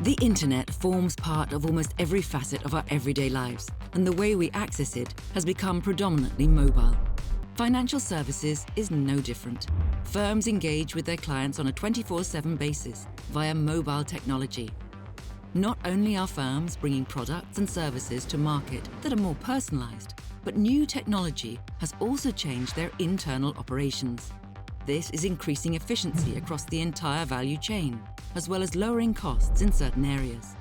The internet forms part of almost every facet of our everyday lives, and the way we access it has become predominantly mobile. Financial services is no different. Firms engage with their clients on a 24/7 basis via mobile technology. Not only are firms bringing products and services to market that are more personalized, but new technology has also changed their internal operations. This is increasing efficiency across the entire value chain, as well as lowering costs in certain areas.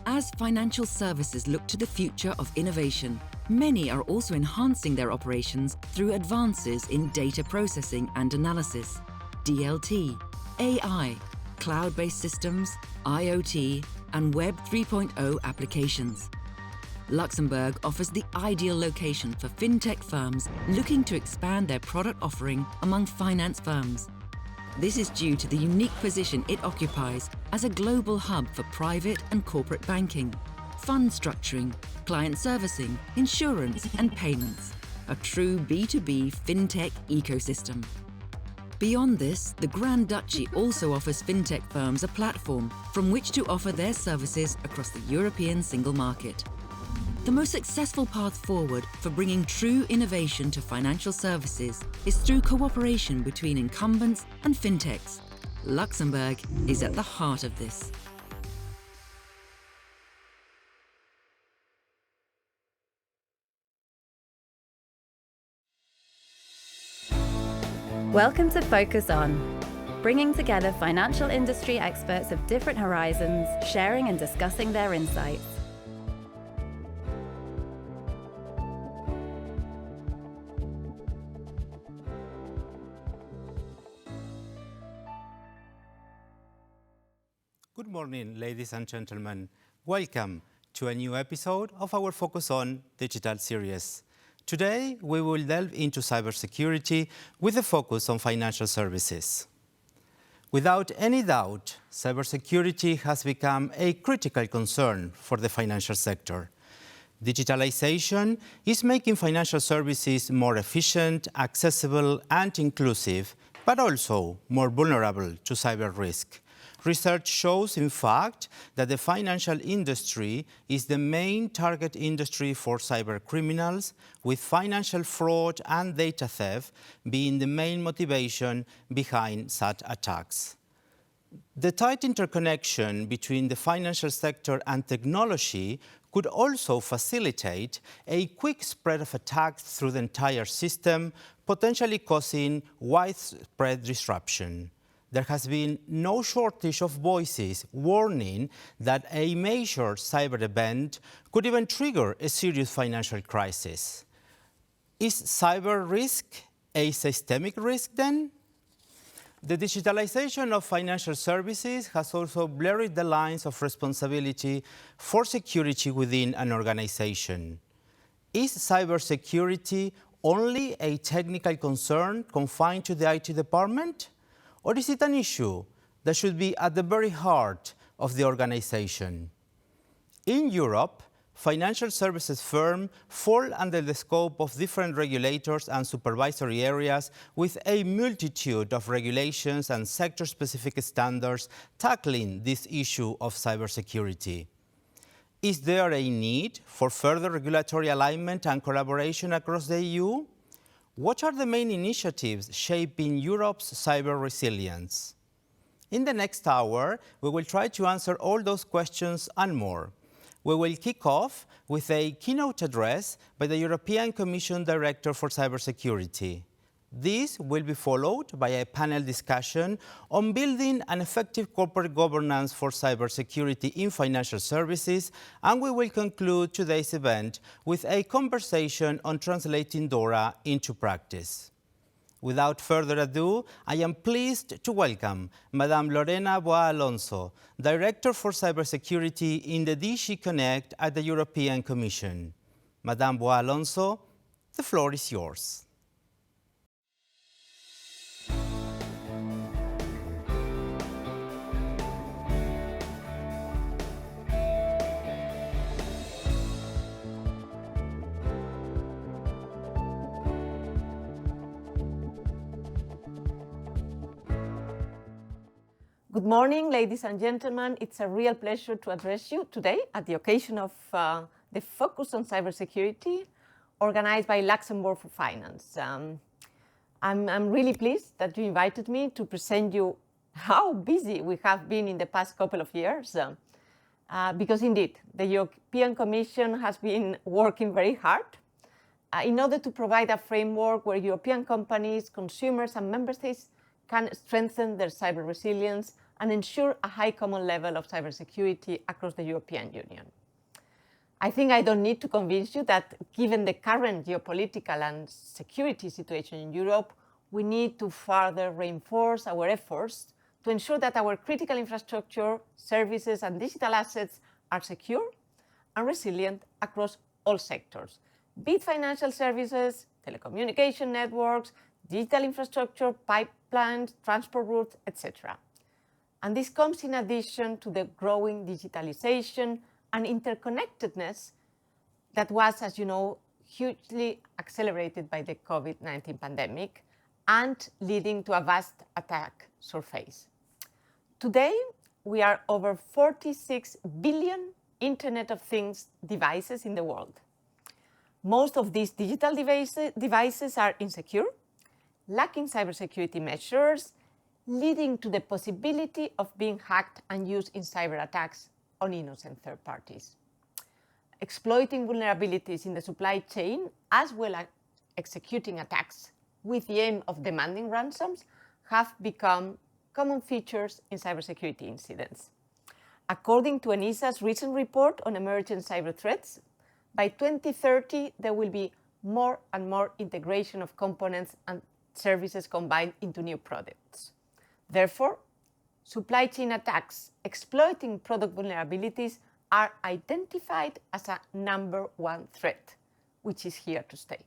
As financial services look to the future of innovation, many are also enhancing their operations through advances in data processing and analysis, DLT, AI, cloud-based systems, IoT, and Web 3.0 applications. Luxembourg offers the ideal location for fintech firms looking to expand their product offering among finance firms. This is due to the unique position it occupies as a global hub for private and corporate banking, fund structuring, client servicing, insurance, and payments, a true B2B fintech ecosystem. Beyond this, the Grand Duchy also offers fintech firms a platform from which to offer their services across the European single market. The most successful path forward for bringing true innovation to financial services is through cooperation between incumbents and fintechs. Luxembourg is at the heart of this. Welcome to Focus On, bringing together financial industry experts of different horizons, sharing and discussing their insights. Good morning, ladies and gentlemen. Welcome to a new episode of our Focus On digital series. Today, we will delve into cybersecurity with a focus on financial services. Without any doubt, cybersecurity has become a critical concern for the financial sector. Digitalization is making financial services more efficient, accessible, and inclusive, but also more vulnerable to cyber risk. Research shows, in fact, that the financial industry is the main target industry for cyber criminals, with financial fraud and data theft being the main motivation behind such attacks. The tight interconnection between the financial sector and technology could also facilitate a quick spread of attacks through the entire system, potentially causing widespread disruption. There has been no shortage of voices warning that a major cyber event could even trigger a serious financial crisis. Is cyber risk a systemic risk then? The digitalization of financial services has also blurred the lines of responsibility for security within an organization. Is cybersecurity only a technical concern confined to the IT department? Or is it an issue that should be at the very heart of the organization? In Europe, financial services firms fall under the scope of different regulators and supervisory areas with a multitude of regulations and sector-specific standards tackling this issue of cybersecurity. Is there a need for further regulatory alignment and collaboration across the EU? What are the main initiatives shaping Europe's cyber resilience? In the next hour, we will try to answer all those questions and more. We will kick off with a keynote address by the European Commission Director for Cybersecurity. This will be followed by a panel discussion on building an effective corporate governance for cybersecurity in financial services, and we will conclude today's event with a conversation on translating DORA into practice. Without further ado, I am pleased to welcome Madame Lorena Boix Alonso, Director for Cybersecurity in the DGCONNECT at the European Commission. Madame Boix Alonso, the floor is yours. Good morning, ladies and gentlemen. It's a real pleasure to address you today at the occasion of the Focus on Cybersecurity organized by Luxembourg for Finance. I'm really pleased that you invited me to present you how busy we have been in the past couple of years. Because indeed, the European Commission has been working very hard in order to provide a framework where European companies, consumers, and member states can strengthen their cyber resilience and ensure a high common level of cybersecurity across the European Union. I think I don't need to convince you that given the current geopolitical and security situation in Europe, we need to further reinforce our efforts to ensure that our critical infrastructure, services, and digital assets are secure and resilient across all sectors, be it financial services, telecommunication networks, digital infrastructure, pipelines, transport routes, etc. And this comes in addition to the growing digitalization and interconnectedness that was, as you know, hugely accelerated by the COVID-19 pandemic and leading to a vast attack surface. Today, we are over 46 billion Internet of Things devices in the world. Most of these digital devices are insecure, lacking cybersecurity measures, leading to the possibility of being hacked and used in cyber attacks on innocent third parties. Exploiting vulnerabilities in the supply chain, as well as executing attacks with the aim of demanding ransoms, have become common features in cybersecurity incidents. According to ENISA's recent report on emerging cyber threats, by 2030, there will be more and more integration of components and services combined into new products. Therefore, supply chain attacks exploiting product vulnerabilities are identified as a #1 threat, which is here to stay.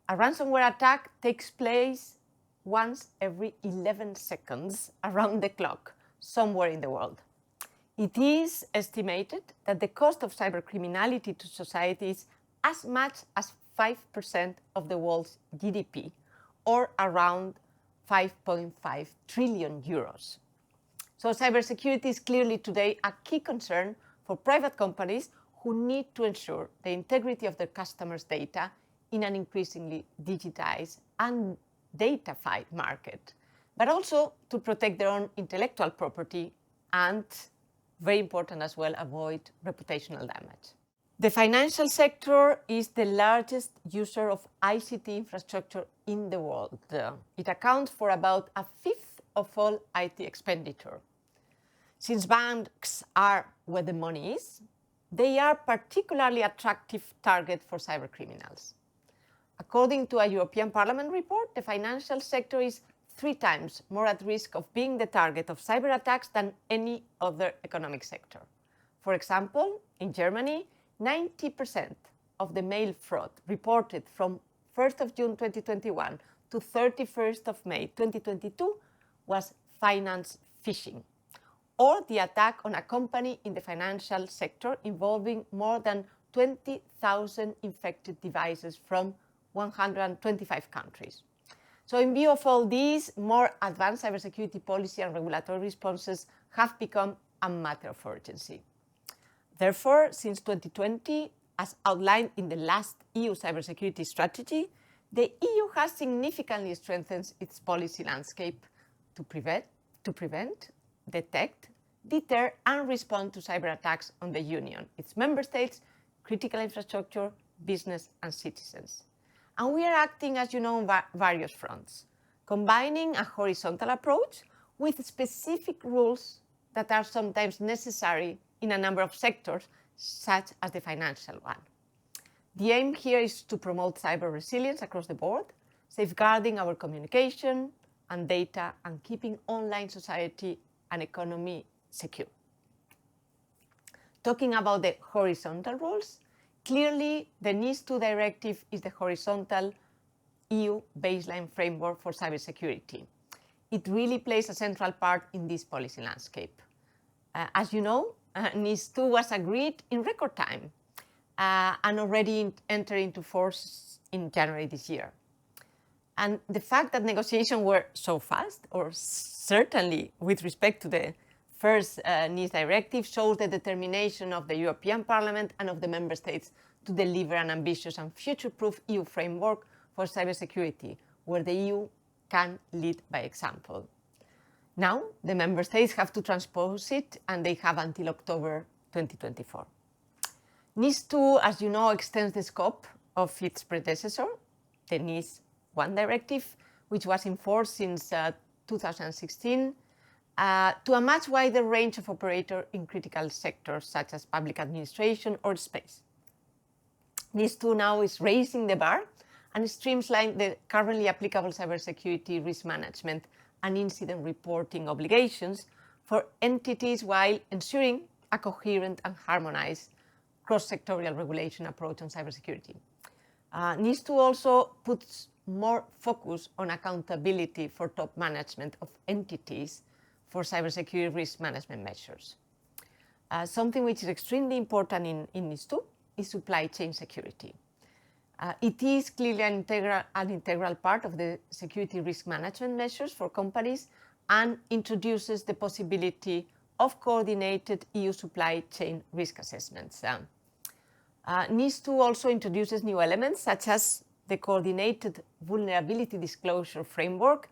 A ransomware attack takes place once every 11 seconds around the clock, somewhere in the world. It is estimated that the cost of cybercriminality to society is as much as 5% of the world's GDP, or around 5.5 trillion euros. So cybersecurity is clearly today a key concern for private companies who need to ensure the integrity of their customers' data in an increasingly digitized and datafied market, but also to protect their own intellectual property and, very important as well, avoid reputational damage. The financial sector is the largest user of ICT infrastructure in the world. It accounts for about a fifth of all IT expenditure. Since banks are where the money is, they are particularly attractive target for cybercriminals. According to a European Parliament report, the financial sector is 3 times more at risk of being the target of cyber attacks than any other economic sector. For example, in Germany, 90% of the mail fraud reported from 1st of June 2021 to 31st of May 2022 was finance phishing, or the attack on a company in the financial sector involving more than 20,000 infected devices from 125 countries. So in view of all these, more advanced cybersecurity policy and regulatory responses have become a matter of urgency. Therefore, since 2020, as outlined in the last EU cybersecurity strategy, the EU has significantly strengthened its policy landscape to prevent, detect, deter, and respond to cyber attacks on the Union, its member states, critical infrastructure, business, and citizens. And we are acting, as you know, on various fronts, combining a horizontal approach with specific rules that are sometimes necessary in a number of sectors, such as the financial one. The aim here is to promote cyber resilience across the board, safeguarding our communication and data and keeping online society and economy secure. Talking about the horizontal rules, clearly the NIS2 directive is the horizontal EU baseline framework for cybersecurity. It really plays a central part in this policy landscape. As you know, NIS2 was agreed in record time and already entered into force in January this year. And the fact that negotiations were so fast, or certainly with respect to the first NIS directive, shows the determination of the European Parliament and of the Member States to deliver an ambitious and future-proof EU framework for cybersecurity, where the EU can lead by example. Now, the Member States have to transpose it, and they have until October 2024. NIS 2, as you know, extends the scope of its predecessor, the NIS 1 directive, which was in force since 2016, to a much wider range of operators in critical sectors such as public administration or space. NIS 2 now is raising the bar and streamlining the currently applicable cybersecurity risk management and incident reporting obligations for entities while ensuring a coherent and harmonized cross-sectorial regulation approach on cybersecurity. NIS 2 also puts more focus on accountability for top management of entities for cybersecurity risk management measures. Something which is extremely important in NIS 2 is supply chain security. It is clearly an integral part of the security risk management measures for companies and introduces the possibility of coordinated EU supply chain risk assessments. NIS 2 also introduces new elements such as the coordinated vulnerability disclosure framework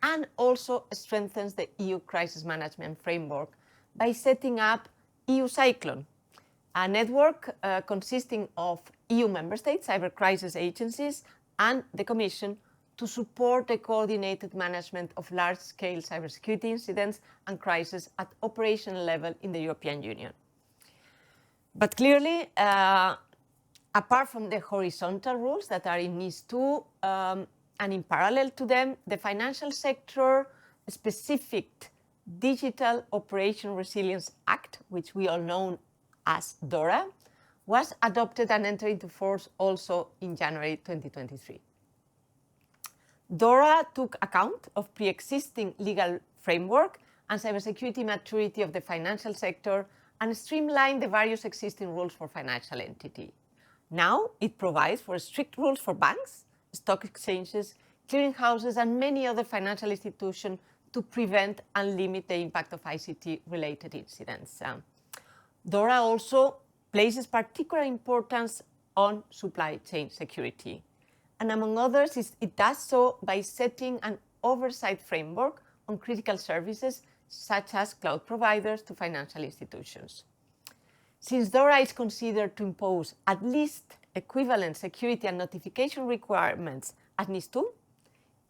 and also strengthens the EU crisis management framework by setting up EU Cyclone, a network consisting of EU member states, cyber crisis agencies, and the Commission to support the coordinated management of large-scale cybersecurity incidents and crises at operational level in the European Union. But clearly, apart from the horizontal rules that are in NIS 2, and in parallel to them, the financial sector specific Digital Operation Resilience Act, which we all know as DORA, was adopted and entered into force also in January 2023. DORA took account of pre-existing legal framework and cybersecurity maturity of the financial sector and streamlined the various existing rules for financial entity. Now it provides for strict rules for banks, stock exchanges, clearinghouses, and many other financial institutions to prevent and limit the impact of ICT-related incidents. DORA also places particular importance on supply chain security. And among others, it does so by setting an oversight framework on critical services such as cloud providers to financial institutions. Since DORA is considered to impose at least equivalent security and notification requirements at NIS 2,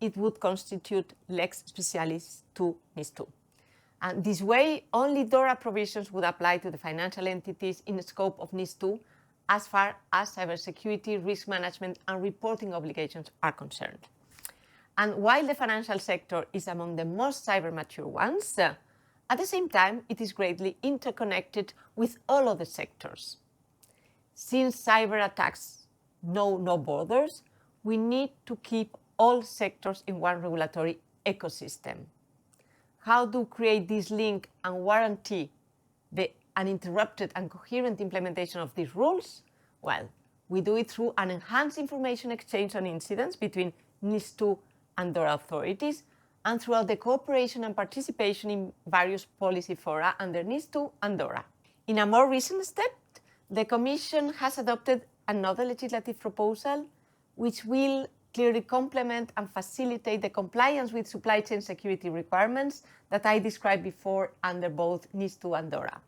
it would constitute lex specialis to NIS 2. And this way, only DORA provisions would apply to the financial entities in the scope of NIS 2 as far as cybersecurity, risk management, and reporting obligations are concerned. And while the financial sector is among the most cyber mature ones, at the same time, it is greatly interconnected with all other sectors. Since cyber attacks know no borders, we need to keep all sectors in one regulatory ecosystem. How to create this link and guarantee the uninterrupted and coherent implementation of these rules? Well, we do it through an enhanced information exchange on incidents between NIS 2 and DORA authorities, and throughout the cooperation and participation in various policy fora under NIS 2 and DORA. In a more recent step, the Commission has adopted another legislative proposal which will clearly complement and facilitate the compliance with supply chain security requirements that I described before under both NIS 2 and DORA.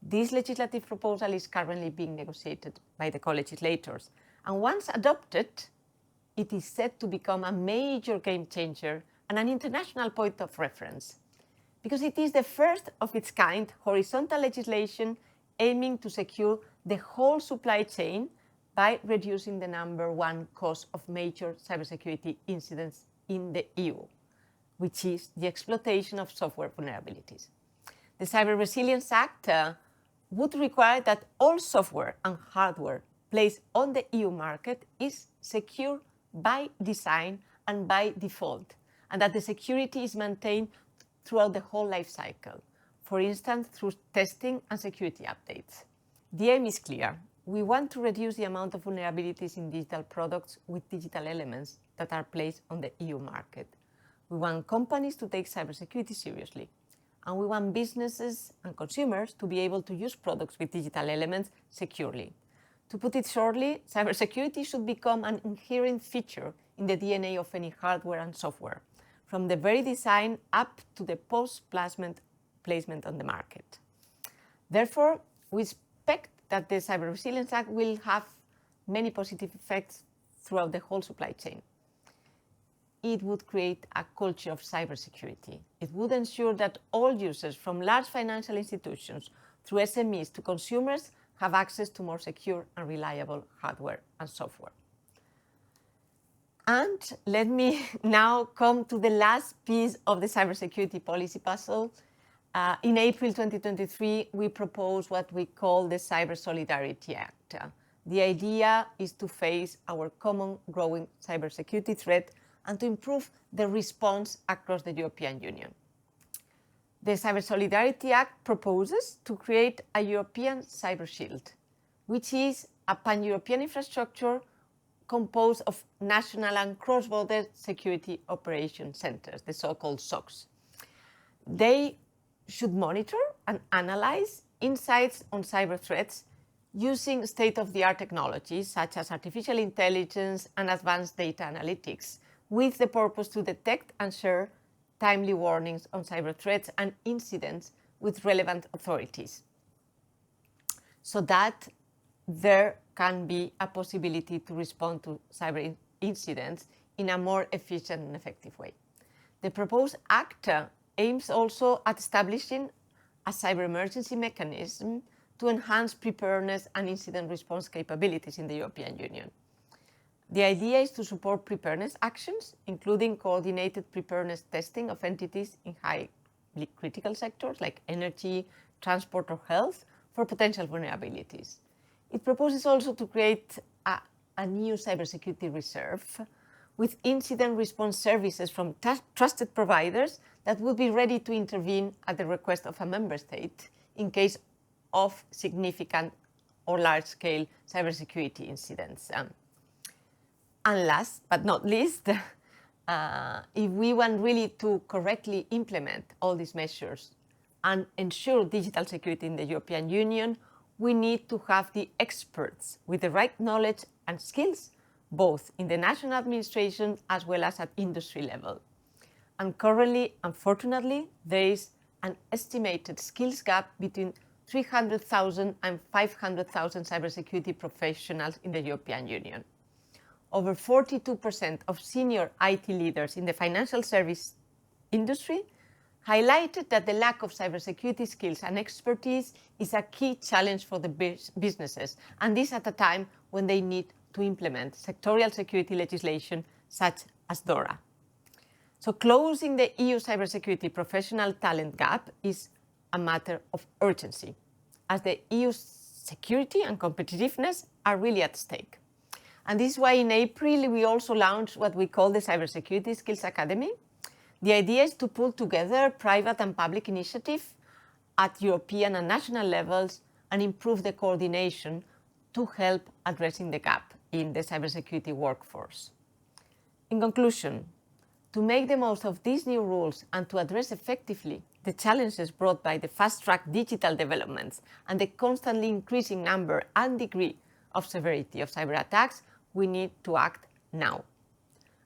This legislative proposal is currently being negotiated by the co-legislators, and once adopted, it is set to become a major game changer and an international point of reference, because it is the first of its kind horizontal legislation aiming to secure the whole supply chain by reducing the number one cause of major cybersecurity incidents in the EU, which is the exploitation of software vulnerabilities. The Cyber Resilience Act would require that all software and hardware placed on the EU market is secure by design and by default, and that the security is maintained throughout the whole life cycle, for instance, through testing and security updates. The aim is clear. We want to reduce the amount of vulnerabilities in digital products with digital elements that are placed on the EU market. We want companies to take cybersecurity seriously, and we want businesses and consumers to be able to use products with digital elements securely. To put it shortly, cybersecurity should become an inherent feature in the DNA of any hardware and software, from the very design up to the post-placement placement on the market. Therefore, we expect that the Cyber Resilience Act will have many positive effects throughout the whole supply chain. It would create a culture of cybersecurity. It would ensure that all users, from large financial institutions through SMEs to consumers, have access to more secure and reliable hardware and software. And let me now come to the last piece of the cybersecurity policy puzzle. In April 2023, we proposed what we call the Cyber Solidarity Act. The idea is to face our common growing cybersecurity threat and to improve the response across the European Union. The Cyber Solidarity Act proposes to create a European cyber shield, which is a pan-European infrastructure composed of national and cross-border security operation centers, the so-called SOCs. They should monitor and analyze insights on cyber threats using state-of-the-art technologies such as artificial intelligence and advanced data analytics, with the purpose to detect and share timely warnings on cyber threats and incidents with relevant authorities, so that there can be a possibility to respond to cyber incidents in a more efficient and effective way. The proposed act aims also at establishing a cyber emergency mechanism to enhance preparedness and incident response capabilities in the European Union. The idea is to support preparedness actions, including coordinated preparedness testing of entities in highly critical sectors like energy, transport, or health for potential vulnerabilities. It proposes also to create a new cybersecurity reserve with incident response services from trusted providers that would be ready to intervene at the request of a member state in case of significant or large-scale cybersecurity incidents. And last but not least, if we want really to correctly implement all these measures and ensure digital security in the European Union, we need to have the experts with the right knowledge and skills, both in the national administration as well as at industry level. And currently, unfortunately, there is an estimated skills gap between 300,000 and 500,000 cybersecurity professionals in the European Union. Over 42% of senior IT leaders in the financial service industry highlighted that the lack of cybersecurity skills and expertise is a key challenge for the businesses, and this at a time when they need to implement sectorial security legislation such as DORA. So closing the EU cybersecurity professional talent gap is a matter of urgency, as the EU's security and competitiveness are really at stake. And this is why in April we also launched what we call the Cybersecurity Skills Academy. The idea is to pull together private and public initiatives at European and national levels and improve the coordination to help addressing the gap in the cybersecurity workforce. In conclusion, to make the most of these new rules and to address effectively the challenges brought by the fast-track digital developments and the constantly increasing number and degree of severity of cyber attacks, we need to act now.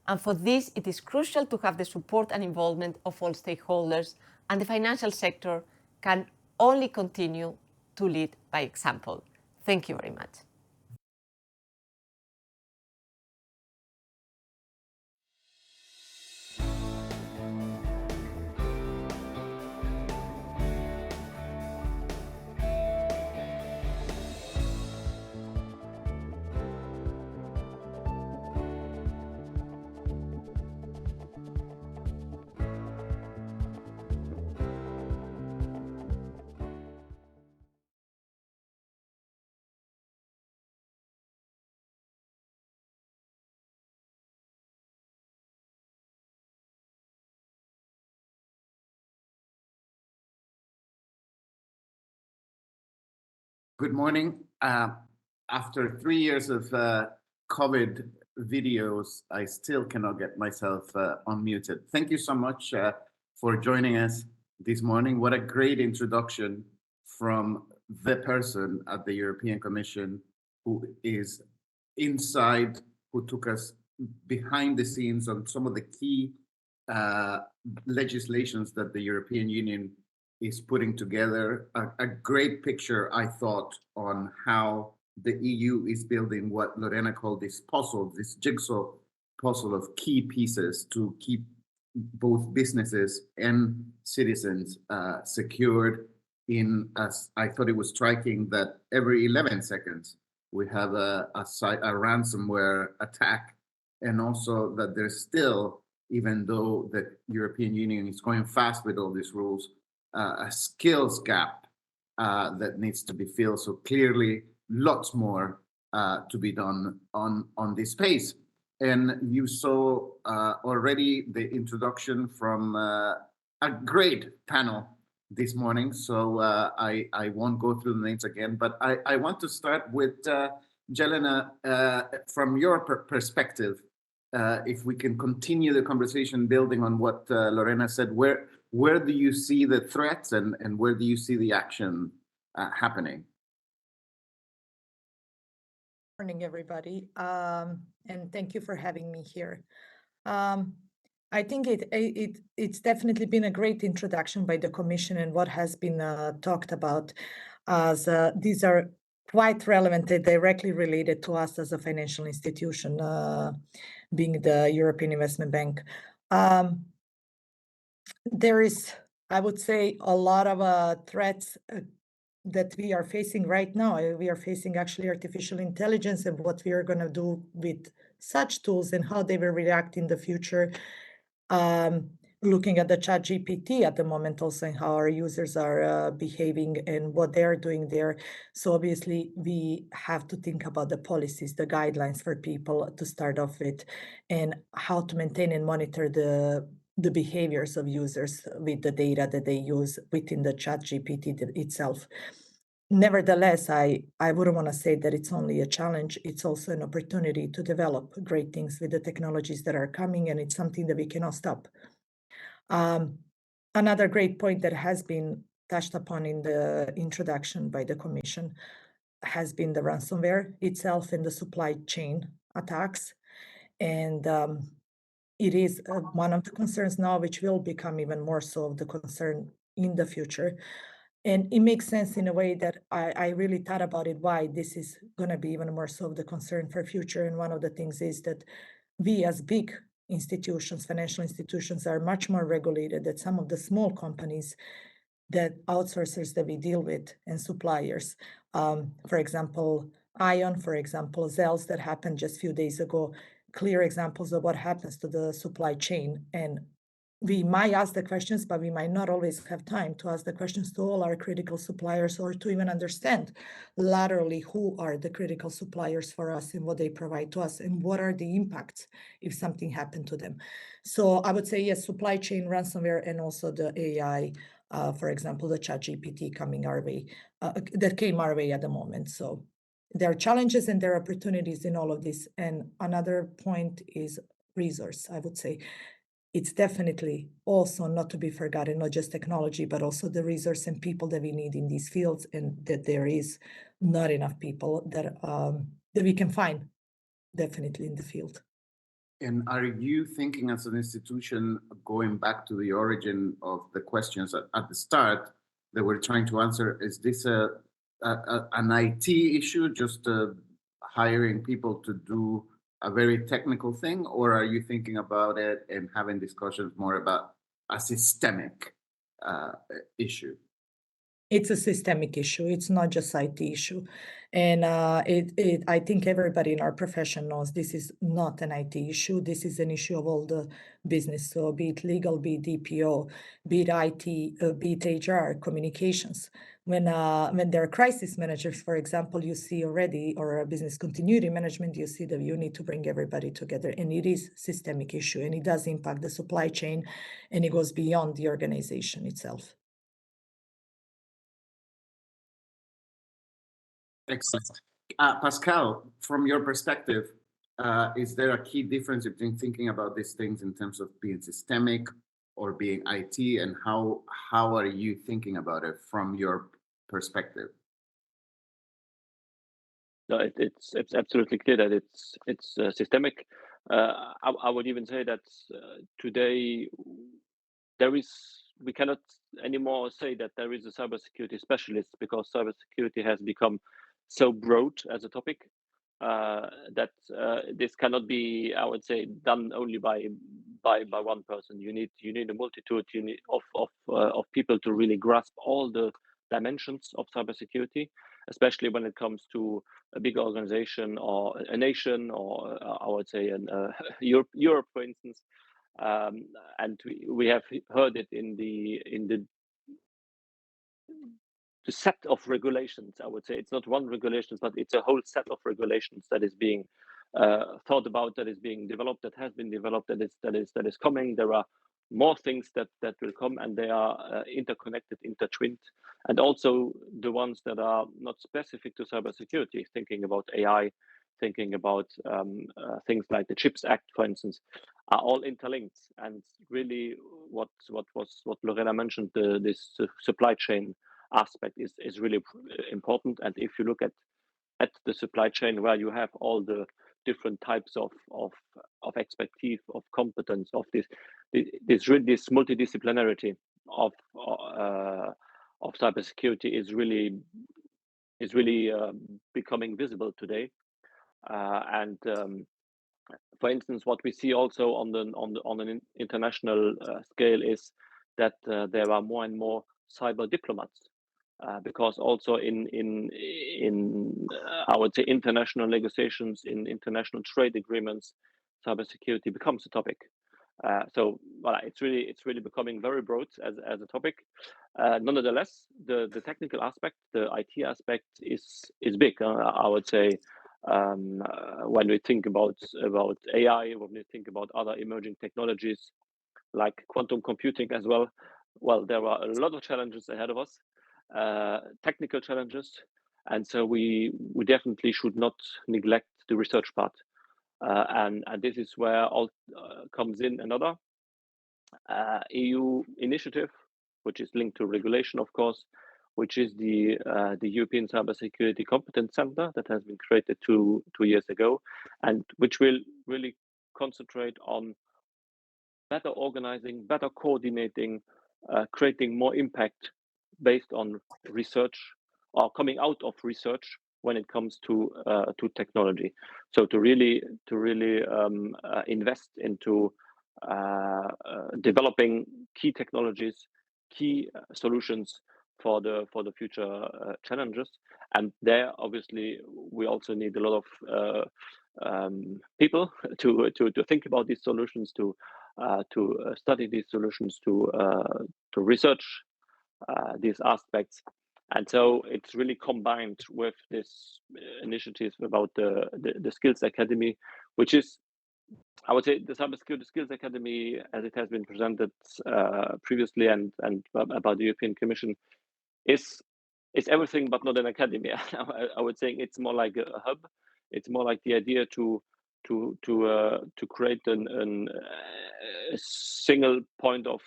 And for this, it is crucial to have the support and involvement of all stakeholders, and the financial sector can only continue to lead by example. Thank you very much. Good morning. After 3 years of COVID videos, I still cannot get myself unmuted. Thank you so much for joining us this morning. What a great introduction from the person at the European Commission who is inside, who took us behind the scenes on some of the key legislations that the European Union is putting together. A great picture, I thought, on how the EU is building what Lorena called this puzzle, this jigsaw puzzle of key pieces to keep both businesses and citizens secured. As I thought it was striking that every 11 seconds we have a ransomware attack, and also that there's still, even though the European Union is going fast with all these rules, a skills gap that needs to be filled. So clearly, lots more to be done on this space. And you saw already the introduction from a great panel this morning. So I won't go through the names again, but I want to start with Jelena, from your perspective. If we can continue the conversation building on what Lorena said, where do you see the threats and where do you see the action happening? Morning, everybody, and thank you for having me here. I think it's definitely been a great introduction by the Commission and what has been talked about, as these are quite relevant and directly related to us as a financial institution, being the European Investment Bank. There is, I would say, a lot of threats that we are facing right now. We are facing actually artificial intelligence and what we are going to do with such tools and how they will react in the future. Looking at the ChatGPT at the moment also, and how our users are behaving and what they are doing there. So obviously we have to think about the policies, the guidelines for people to start off with, and how to maintain and monitor the behaviors of users with the data that they use within the ChatGPT itself. Nevertheless, I wouldn't want to say that it's only a challenge. It's also an opportunity to develop great things with the technologies that are coming, and it's something that we cannot stop. Another great point that has been touched upon in the introduction by the Commission has been the ransomware itself and the supply chain attacks. And it is one of the concerns now, which will become even more so of the concern in the future. And it makes sense in a way that I really thought about it, why this is going to be even more so of the concern for future. And one of the things is that we as big institutions, financial institutions, are much more regulated than some of the small companies that outsourcers that we deal with and suppliers. For example, Ion, for example, Zels that happened just a few days ago, clear examples of what happens to the supply chain. And we might ask the questions, but we might not always have time to ask the questions to all our critical suppliers, or to even understand laterally who are the critical suppliers for us and what they provide to us and what are the impacts if something happened to them. So I would say, yes, supply chain, ransomware, and also the AI, for example, the ChatGPT coming our way, that came our way at the moment. So there are challenges and there are opportunities in all of this. And another point is resource, I would say. It's definitely also not to be forgotten, not just technology, but also the resource and people that we need in these fields, and that there is not enough people that we can find definitely in the field. And are you thinking as an institution, going back to the origin of the questions at the start that we're trying to answer, is this an IT issue, just hiring people to do a very technical thing, or are you thinking about it and having discussions more about a systemic issue? It's a systemic issue. It's not just IT issue. And I think everybody in our profession knows this is not an IT issue. This is an issue of all the business. So be it legal, be it DPO, be it IT, be it HR, communications. When there are crisis managers, for example, you see already, or a business continuity management, you see that you need to bring everybody together. And it is a systemic issue, and it does impact the supply chain, and it goes beyond the organization itself. Excellent. Pascal, from your perspective, Is there a key difference between thinking about these things in terms of being systemic or being IT, and how are you thinking about it from your perspective? No, it's absolutely clear that it's systemic. I would even say that today we cannot anymore say that there is a cybersecurity specialist, because cybersecurity has become so broad as a topic that this cannot be, I would say, done only by one person. You need a multitude of people to really grasp all the dimensions of cybersecurity, especially when it comes to a big organization or a nation, or I would say Europe, for instance. And we have heard it in the set of regulations. I would say it's not one regulation, but it's a whole set of regulations that is being thought about, that is being developed, that has been developed, that is coming. There are more things that will come, and they are interconnected, intertwined, and also the ones that are not specific to cybersecurity, thinking about AI, thinking about things like the CHIPS Act, for instance, are all interlinked. And really, what Lorena mentioned, this supply chain aspect is really important. And if you look at the supply chain, where you have all the different types of expertise, of competence, of this multidisciplinarity of cybersecurity is really becoming visible today. And for instance, what we see also on an international scale is that there are more and more cyber diplomats, because also in I would say international negotiations, in international trade agreements, cybersecurity becomes a topic. So well, it's really becoming very broad as a topic. Nonetheless, the technical aspect, the IT aspect is big. I would say when we think about AI, when we think about other emerging technologies like quantum computing as well, there are a lot of challenges ahead of us, technical challenges, and so we definitely should not neglect the research part. And this is where all comes in another EU initiative, which is linked to regulation, of course, which is the European Cybersecurity Competence Center that has been created two years ago, and which will really concentrate on better organizing, better coordinating, creating more impact based on research, or coming out of research when it comes to technology. So to really invest into developing key technologies, key solutions for the future challenges. And there, obviously, we also need a lot of people to think about these solutions, to study these solutions, to research these aspects. And so it's really combined with this initiative about the Skills Academy, which is, I would say, the Cybersecurity Skills Academy, as it has been presented previously and about the European Commission, is everything but not an academy. I would say it's more like a hub. It's more like the idea to create a single point of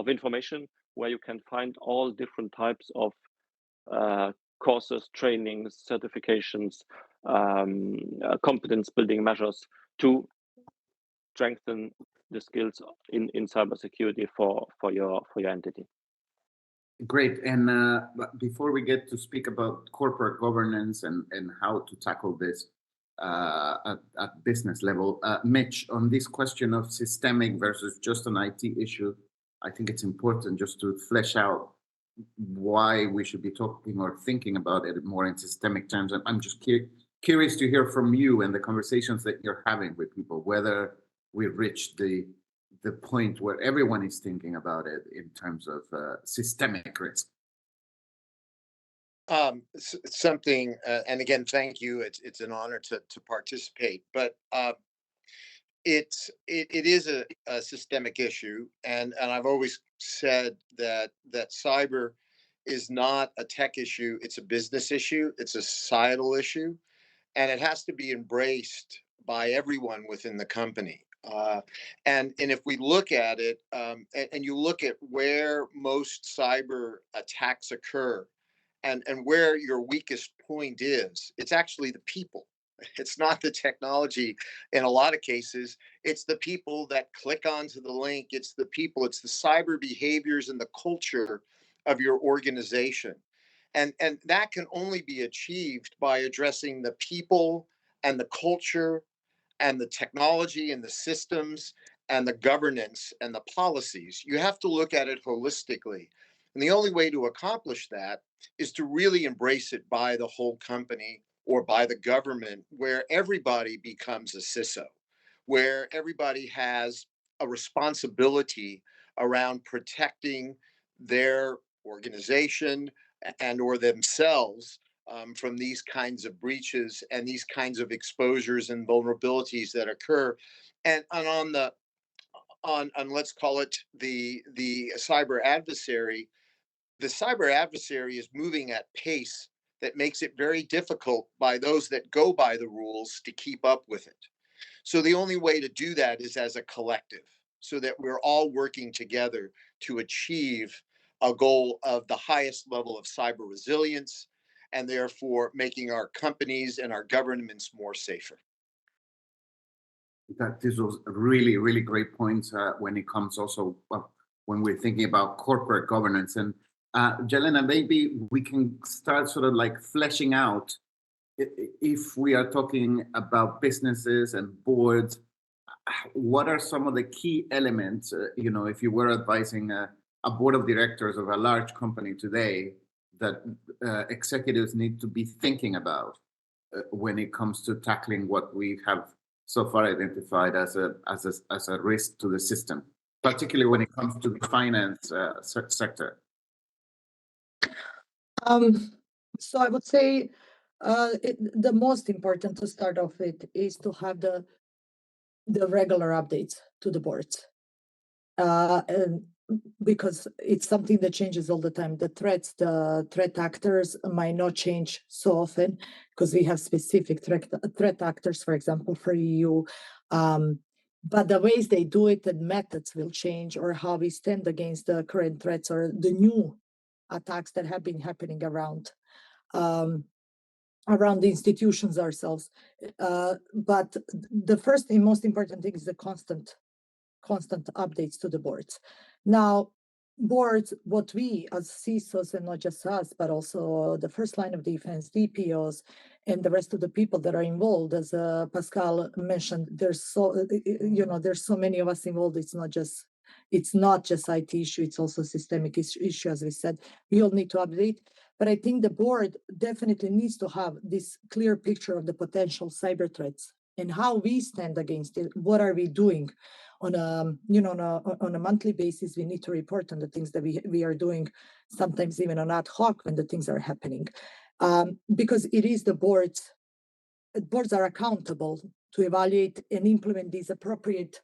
information where you can find all different types of courses, trainings, certifications, competence building measures to strengthen the skills in cybersecurity for your entity. Great. And before we get to speak about corporate governance and how to tackle this at business level, Mitch, on this question of systemic versus just an IT issue, I think it's important just to flesh out why we should be talking or thinking about it more in systemic terms. I'm just curious to hear from you and the conversations that you're having with people, whether we've reached the point where everyone is thinking about it in terms of systemic risk. Something, and again, thank you. It's an honor to participate, but it is a systemic issue, and I've always said that cyber is not a tech issue; it's a business issue, it's a societal issue, and it has to be embraced by everyone within the company. And if we look at it, and you look at where most cyber attacks occur, and where your weakest point is, it's actually the people. It's not the technology in a lot of cases. It's the people that click onto the link. It's the people, it's the cyber behaviors and the culture of your organization. And that can only be achieved by addressing the people and the culture and the technology and the systems and the governance and the policies. You have to look at it holistically. And the only way to accomplish that is to really embrace it by the whole company or by the government, where everybody becomes a CISO, where everybody has a responsibility around protecting their organization and or themselves from these kinds of breaches and these kinds of exposures and vulnerabilities that occur. And on the on let's call it the cyber adversary, the cyber adversary is moving at pace that makes it very difficult by those that go by the rules to keep up with it. So the only way to do that is as a collective, so that we're all working together to achieve a goal of the highest level of cyber resilience, and therefore making our companies and our governments more safer. This was really, really great points when it comes also when we're thinking about corporate governance. And Jelena, maybe we can start sort of like fleshing out, if we are talking about businesses and boards, what are some of the key elements, if you were advising a board of directors of a large company today, that executives need to be thinking about when it comes to tackling what we have so far identified as a risk to the system, particularly when it comes to the finance sector? So I would say the most important to start off with is to have the regular updates to the boards. And because it's something that changes all the time. The threat actors might not change so often because we have specific threat actors, for example, for EU. But the ways they do it and methods will change, or how we stand against the current threats or the new attacks that have been happening around the institutions ourselves. But the first and most important thing is the constant updates to the boards. Now, boards, what we as CISOs, and not just us, but also the first line of defense, DPOs, and the rest of the people that are involved, as Pascal mentioned, there's so many of us involved. It's not just IT issue, it's also systemic issue, as we said. We all need to update. But I think the board definitely needs to have this clear picture of the potential cyber threats and how we stand against it. What are we doing on a monthly basis? We need to report on the things that we are doing, sometimes even on ad hoc when the things are happening, because it is the boards are accountable to evaluate and implement these appropriate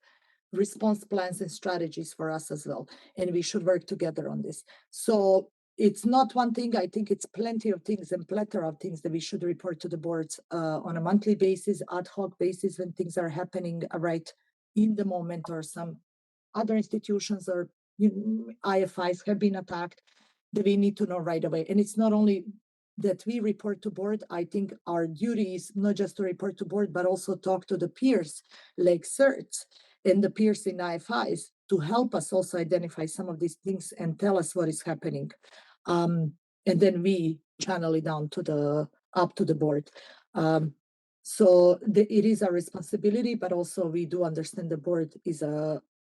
response plans and strategies for us as well, and we should work together on this. So it's not one thing. I think it's plenty of things and plethora of things that we should report to the boards on a monthly basis, ad hoc basis, when things are happening right in the moment, or some other institutions or IFIs have been attacked, that we need to know right away. And it's not only that we report to board. I think our duty is not just to report to board, but also talk to the peers like CERTs and the peers in IFIs to help us also identify some of these things and tell us what is happening. And then we channel it down up to the board. So it is a responsibility, but also we do understand the board is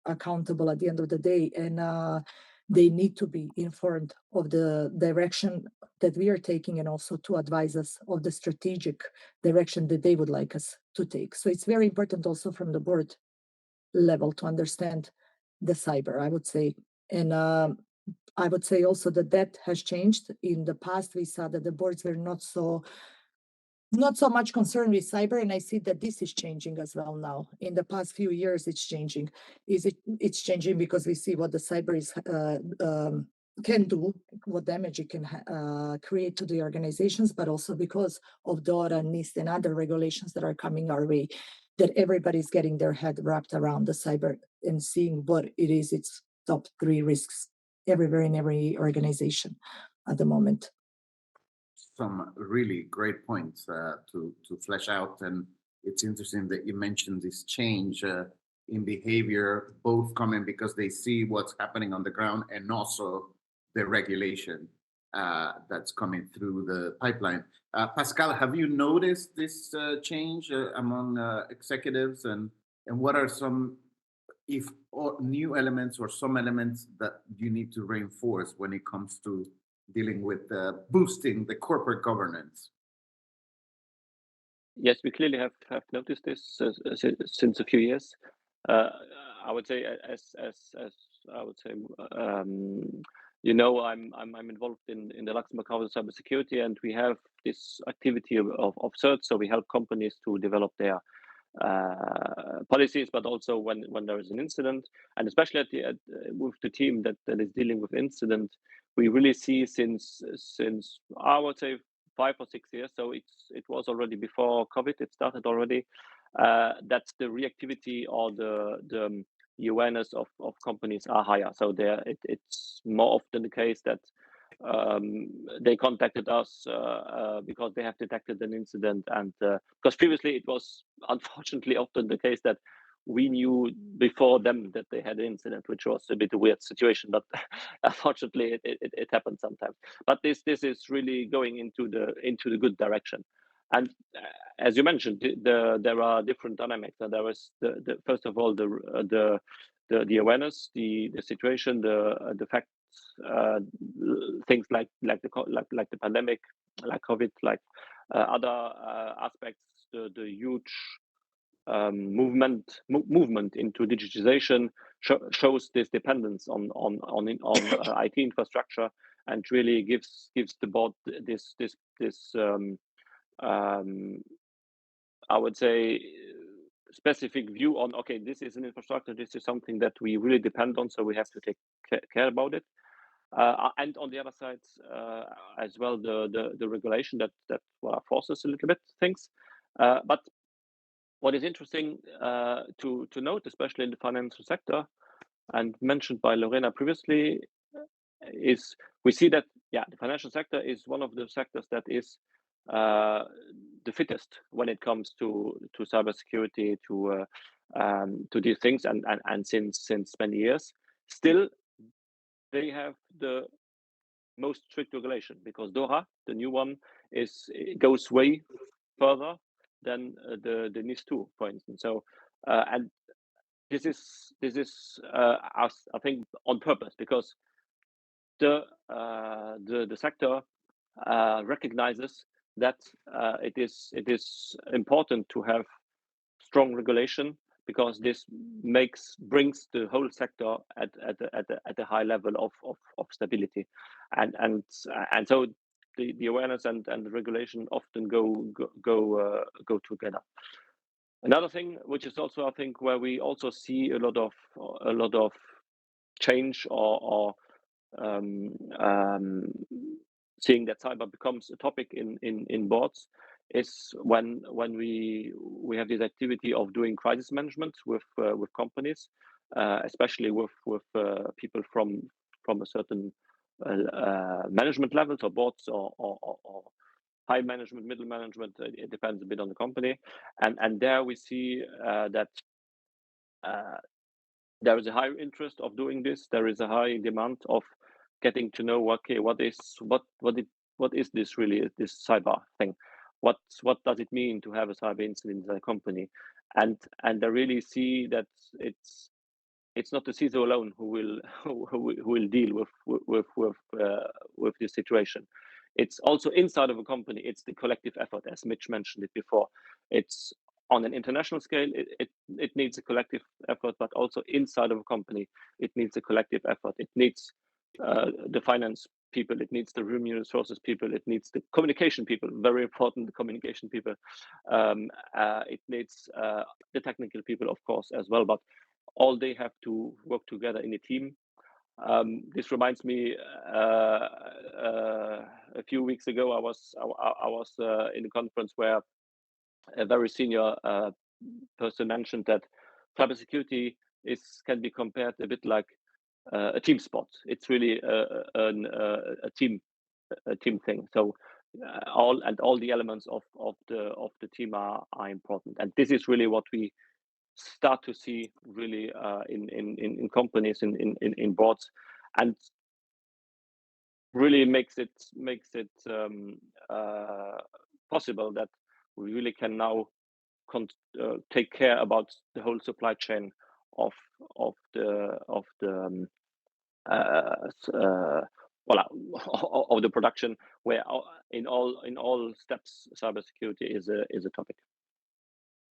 accountable at the end of the day, and they need to be informed of the direction that we are taking, and also to advise us of the strategic direction that they would like us to take. So it's very important also from the board level to understand the cyber, I would say. And I would say also that has changed. In the past, we saw that the boards were not so much concerned with cyber, and I see that this is changing as well now. In the past few years, it's changing. It's changing because we see what the cyber is can do, what damage it can create to the organizations, but also because of DORA, NIST, and other regulations that are coming our way, that everybody's getting their head wrapped around the cyber and seeing what it is, its top 3 risks everywhere in every organization at the moment. Some really great points to flesh out, and it's interesting that you mentioned this change in behavior, both coming because they see what's happening on the ground and also the regulation that's coming through the pipeline. Pascal, have you noticed this change among executives, and what are some new elements or some elements that you need to reinforce when it comes to dealing with boosting the corporate governance? Yes, we clearly have noticed this since a few years. I would say, as I would say, you know, I'm involved in the Luxembourg Council of Cybersecurity, and we have this activity of CERT. So we help companies to develop their policies, but also when there is an incident, and especially with the team that is dealing with incident, we really see since I would say 5 or 6 years. So it was already before COVID. It started already. That the reactivity or the awareness of companies are higher. So it's more often the case that they contacted us because they have detected an incident, and because previously it was unfortunately often the case that we knew before them that they had an incident, which was a bit a weird situation, but unfortunately it happens sometimes. But this is really going into the good direction. And as you mentioned, there are different dynamics. And there is the first of all the awareness, the situation, the fact, things like the pandemic, like COVID, like other aspects, the huge movement into digitization shows this dependence on IT infrastructure, and really gives the board this I would say specific view on, okay, this is an infrastructure, this is something that we really depend on, so we have to take care about it. And on the other side, as well, the regulation that forces a little bit things. But what is interesting to note, especially in the financial sector, and mentioned by Lorena previously, is we see that the financial sector is one of the sectors that is the fittest when it comes to cybersecurity, to these things, and since many years. Still, they have the most strict regulation, because DORA, the new one, goes way further than the NIS2, for instance. So and this is I think on purpose, because the sector recognizes that it is important to have strong regulation, because this brings the whole sector at a high level of stability, and so the awareness and the regulation often go together. Another thing, which is also, I think, where we also see a lot of change, or seeing that cyber becomes a topic in boards, is when we have this activity of doing crisis management with companies, especially with people from a certain management levels, or boards, or high management, middle management. It depends a bit on the company, and there we see that there is a high interest of doing this. There is a high demand of getting to know, okay, what is this really, this cyber thing? What does it mean to have a cyber incident in a company? And I really see that it's not the CISO alone who will deal with this situation. It's also inside of a company. It's the collective effort, as Mitch mentioned it before. It's on an international scale, it needs a collective effort, but also inside of a company, it needs a collective effort. It needs the finance people, it needs the human resources people, it needs the communication people, very important, the communication people. It needs the technical people, of course, as well, but all they have to work together in a team. This reminds me, a few weeks ago, I was in a conference where a very senior person mentioned that cybersecurity can be compared a bit like a team sport. It's really a team thing. So all the elements of the team are important, and this is really what we start to see really in companies, in boards, and really makes it possible that we really can now take care about the whole supply chain of the of the production, where in all steps cybersecurity is a topic.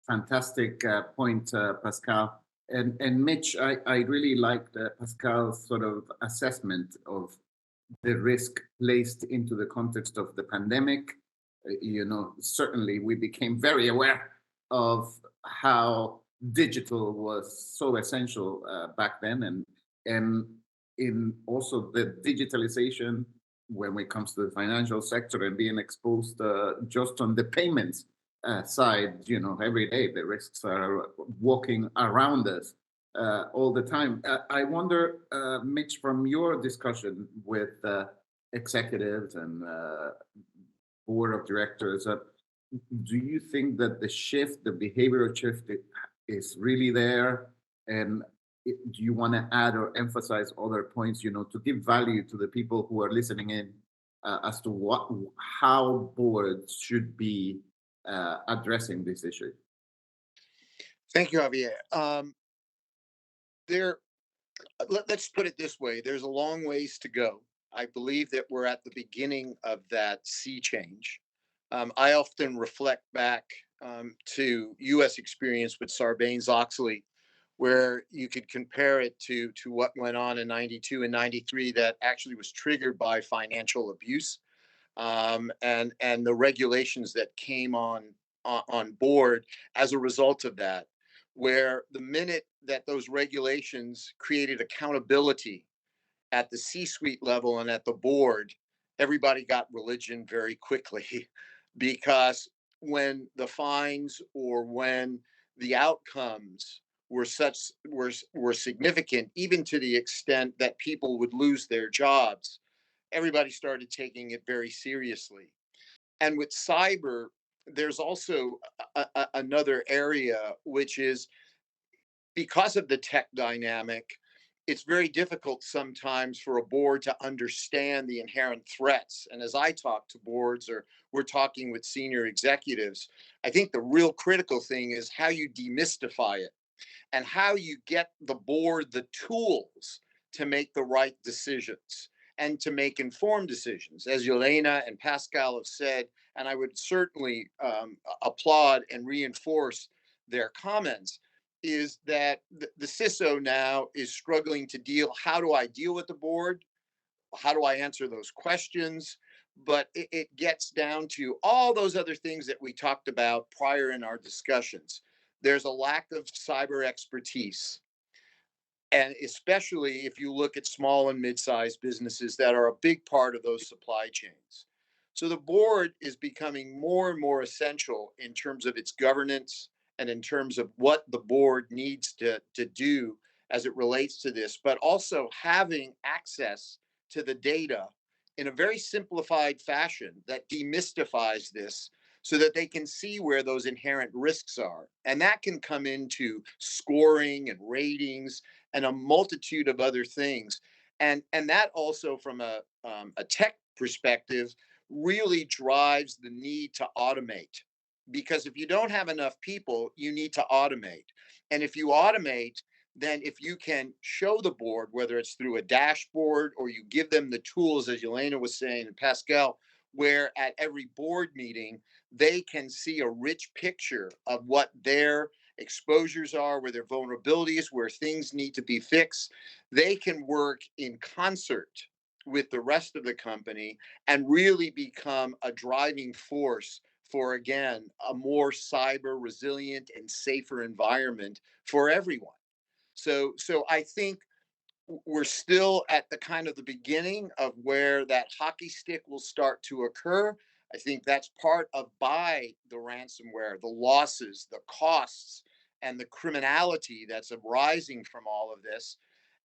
Fantastic point, Pascal. And Mitch, I really liked Pascal's sort of assessment of the risk placed into the context of the pandemic. Certainly we became very aware of how digital was so essential back then, and in also the digitalization when it comes to the financial sector and being exposed just on the payments side, every day the risks are walking around us all the time. I wonder, Mitch, from your discussion with executives and board of directors, do you think that the behavioral shift is really there? And do you want to add or emphasize other points, to give value to the people who are listening in as to how boards should be addressing this issue? Thank you, Javier. Let's put it this way. There's a long ways to go. I believe that we're at the beginning of that sea change. I often reflect back to U.S. experience with Sarbanes-Oxley, where you could compare it to what went on in 92 and 93 that actually was triggered by financial abuse, and the regulations that came on board as a result of that, where the minute that those regulations created accountability at the C-suite level and at the board, everybody got religion very quickly, because when the fines or when the outcomes were significant, even to the extent that people would lose their jobs, everybody started taking it very seriously. And with cyber, there's also another area, which is because of the tech dynamic, it's very difficult sometimes for a board to understand the inherent threats. And as I talk to boards, or we're talking with senior executives, I think the real critical thing is how you demystify it and how you get the board the tools to make the right decisions and to make informed decisions. As Jelena and Pascal have said, and I would certainly applaud and reinforce their comments, is that the CISO now is struggling to how do I deal with the board? How do I answer those questions? But it gets down to all those other things that we talked about prior in our discussions. There's a lack of cyber expertise. And especially if you look at small and mid-sized businesses that are a big part of those supply chains. So the board is becoming more and more essential in terms of its governance and in terms of what the board needs to do as it relates to this, but also having access to the data in a very simplified fashion that demystifies this so that they can see where those inherent risks are. And that can come into scoring and ratings and a multitude of other things. And that also, from a tech perspective, really drives the need to automate. Because if you don't have enough people, you need to automate. And if you automate, then if you can show the board, whether it's through a dashboard or you give them the tools, as Jelena was saying, and Pascal, where at every board meeting, they can see a rich picture of what their exposures are, where their vulnerabilities, where things need to be fixed, they can work in concert with the rest of the company and really become a driving force for, again, a more cyber resilient and safer environment for everyone. So I think we're still at the kind of the beginning of where that hockey stick will start to occur. I think that's part of by the ransomware, the losses, the costs, and the criminality that's arising from all of this.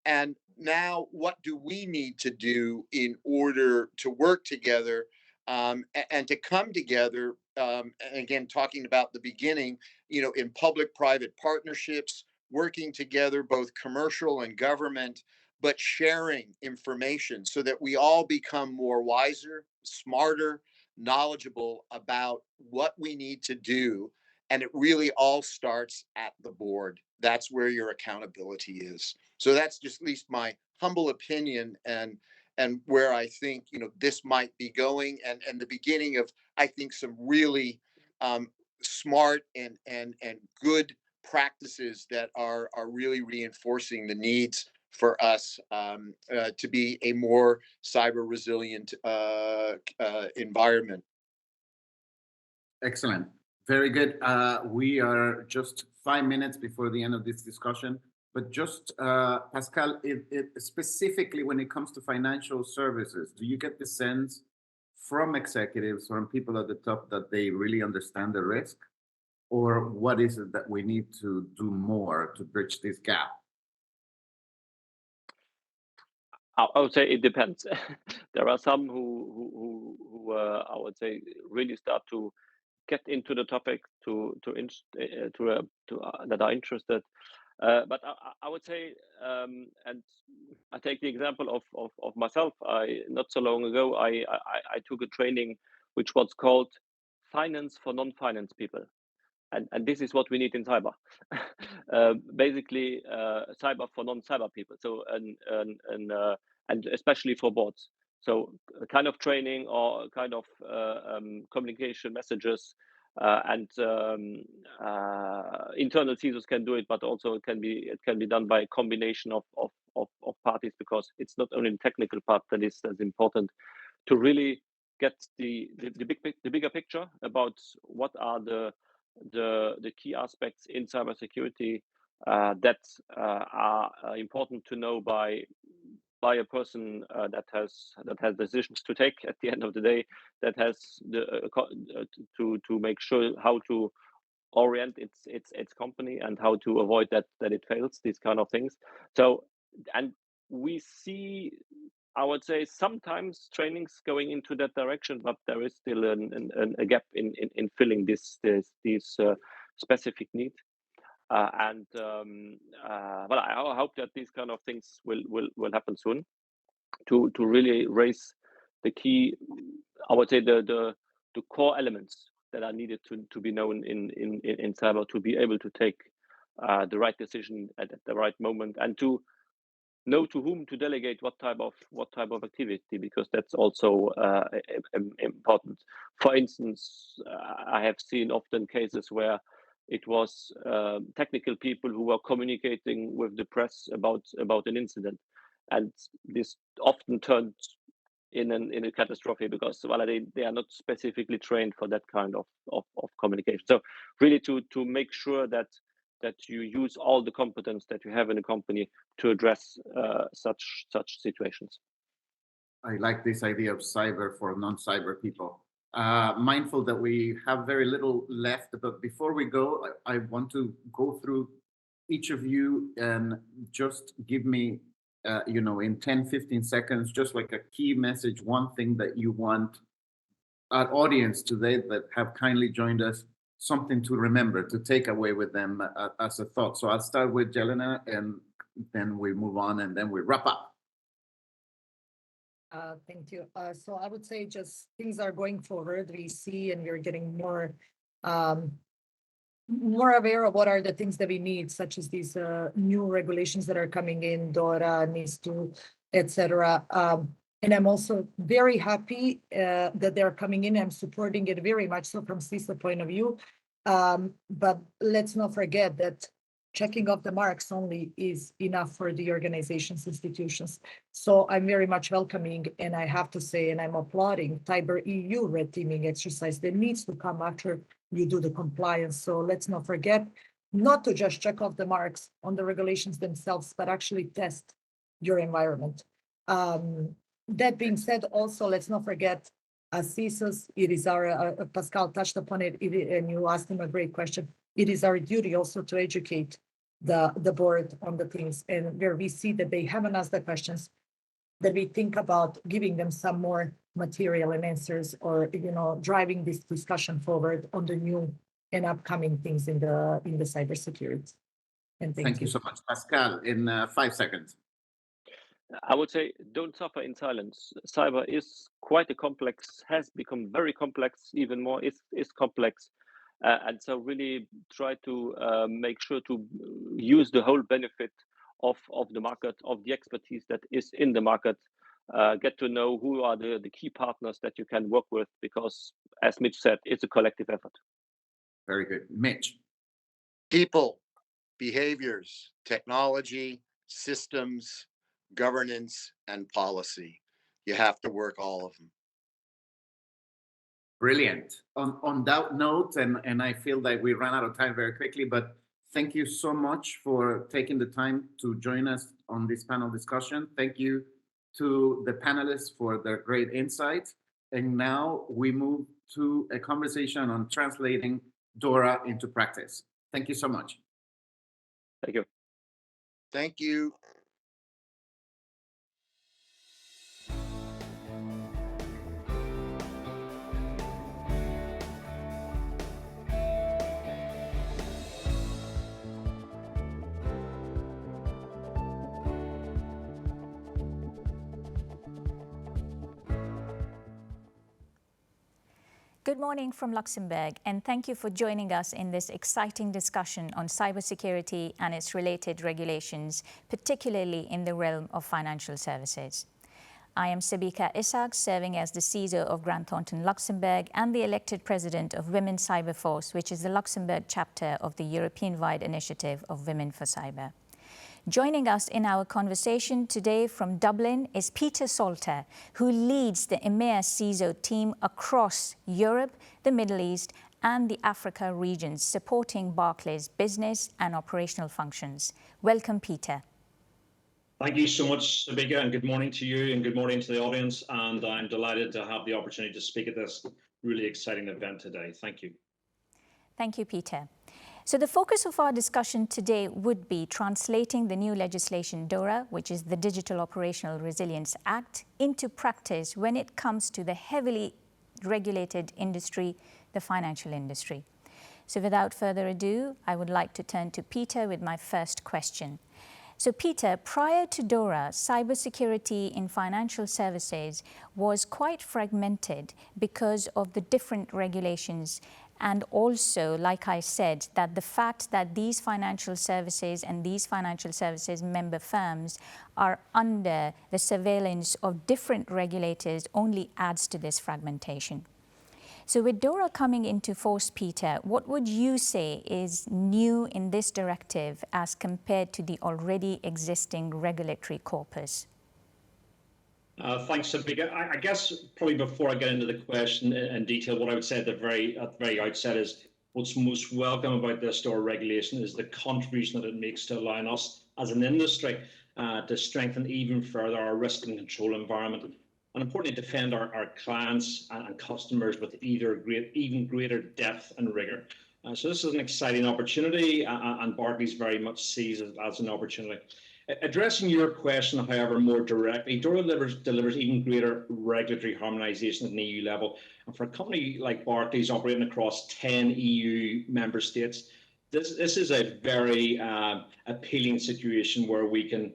And now, what do we need to do in order to work together and to come together? And again, talking about the beginning, in public-private partnerships, working together, both commercial and government, but sharing information so that we all become more wiser, smarter, knowledgeable about what we need to do. And it really all starts at the board. That's where your accountability is. So that's just at least my humble opinion and where I think this might be going, and the beginning of, I think, some really smart and good practices that are really reinforcing the needs for us to be a more cyber resilient environment. Excellent. Very good. We are just 5 minutes before the end of this discussion, but just Pascal, specifically when it comes to financial services, do you get the sense from executives, from people at the top, that they really understand the risk? Or what is it that we need to do more to bridge this gap? I would say it depends. There are some who I would say really start to get into the topic that are interested. But I would say, and I take the example of myself. Not so long ago, I took a training which was called Finance for Non-Finance People. And this is what we need in cyber. Basically, cyber for non-cyber people. So and especially for boards. So a kind of training or kind of communication messages, and internal CISOs can do it, but also it can be done by a combination of parties, because it's not only the technical part that is as important to really get the bigger picture about what are the key aspects in cybersecurity that are important to know by a person that has decisions to take at the end of the day, that has to make sure how to orient its company and how to avoid that it fails, these kind of things. So, and we see, I would say, sometimes trainings going into that direction, but there is still a gap in filling these specific needs. But I hope that these kind of things will happen soon to really raise the key, I would say, the core elements that are needed to be known in cyber, to be able to take the right decision at the right moment, and to know to whom to delegate what type of activity, because that's also important. For instance, I have seen often cases where it was technical people who were communicating with the press about an incident, and this often turned in a catastrophe, because they are not specifically trained for that kind of communication. So really to make sure that you use all the competence that you have in a company to address such situations. I like this idea of cyber for non-cyber people. Mindful that we have very little left, but before we go, I want to go through each of you and just give me, in 10-15 seconds, just like a key message, one thing that you want our audience today that have kindly joined us, something to remember, to take away with them as a thought. So I'll start with Jelena, and then we move on, and then we wrap up. Thank you. So I would say just things are going forward. We see and we're getting more aware of what are the things that we need, such as these new regulations that are coming in, DORA, NIS2, etc. And I'm also very happy that they're coming in. I'm supporting it very much so from CISO point of view. But let's not forget that checking off the marks only is enough for the organizations, institutions. So I'm very much welcoming, and I have to say, and I'm applauding Cyber EU red teaming exercise that needs to come after you do the compliance. So let's not forget not to just check off the marks on the regulations themselves, but actually test your environment. That being said, also, let's not forget, as CISOs, it is our, Pascal touched upon it, and you asked him a great question. It is our duty also to educate the board on the things, and where we see that they haven't asked the questions, that we think about giving them some more material and answers, or driving this discussion forward on the new and upcoming things in the cybersecurity. And thank you so much, Pascal. In 5 seconds. I would say don't suffer in silence. Cyber is quite a complex, has become very complex, even more is complex. And so really try to make sure to use the whole benefit of the market, of the expertise that is in the market. Get to know who are the key partners that you can work with, because as Mitch said, it's a collective effort. Very good. Mitch. People, behaviors, technology, systems, governance, and policy. You have to work all of them. Brilliant. On that note, and I feel that we ran out of time very quickly, but thank you so much for taking the time to join us on this panel discussion. Thank you to the panelists for their great insights. And now we move to a conversation on translating DORA into practice. Thank you so much. Thank you. Thank you. Good morning from Luxembourg, and thank you for joining us in this exciting discussion on cybersecurity and its related regulations, particularly in the realm of financial services. I am Sabika Ishaq, serving as the CISO of Grand Thornton, Luxembourg, and the elected president of WomenCyberForce, which is the Luxembourg chapter of the European-wide initiative of Women for Cyber. Joining us in our conversation today from Dublin is Peter Salter, who leads the EMEA CISO team across Europe, the Middle East, and the Africa regions, supporting Barclays' business and operational functions. Welcome, Peter. Thank you so much, Sabika, and good morning to you and good morning to the audience. And I'm delighted to have the opportunity to speak at this really exciting event today. Thank you. Thank you, Peter. So the focus of our discussion today would be translating the new legislation DORA, which is the Digital Operational Resilience Act, into practice when it comes to the heavily regulated industry, the financial industry. So without further ado, I would like to turn to Peter with my first question. So Peter, prior to DORA, cybersecurity in financial services was quite fragmented because of the different regulations. And also, like I said, that the fact that these financial services and these financial services member firms are under the surveillance of different regulators only adds to this fragmentation. So with DORA coming into force, Peter, what would you say is new in this directive as compared to the already existing regulatory corpus? Thanks, Sabika. I guess probably before I get into the question in detail, what I would say at the very outset is what's most welcome about this DORA regulation is the contribution that it makes to allowing us as an industry to strengthen even further our risk and control environment, and importantly, defend our clients and customers with even greater depth and rigor. So this is an exciting opportunity, and Barclays very much sees it as an opportunity. Addressing your question, however, more directly, DORA delivers even greater regulatory harmonisation at an EU level. And for a company like Barclays operating across 10 EU member states, this is a very appealing situation where we can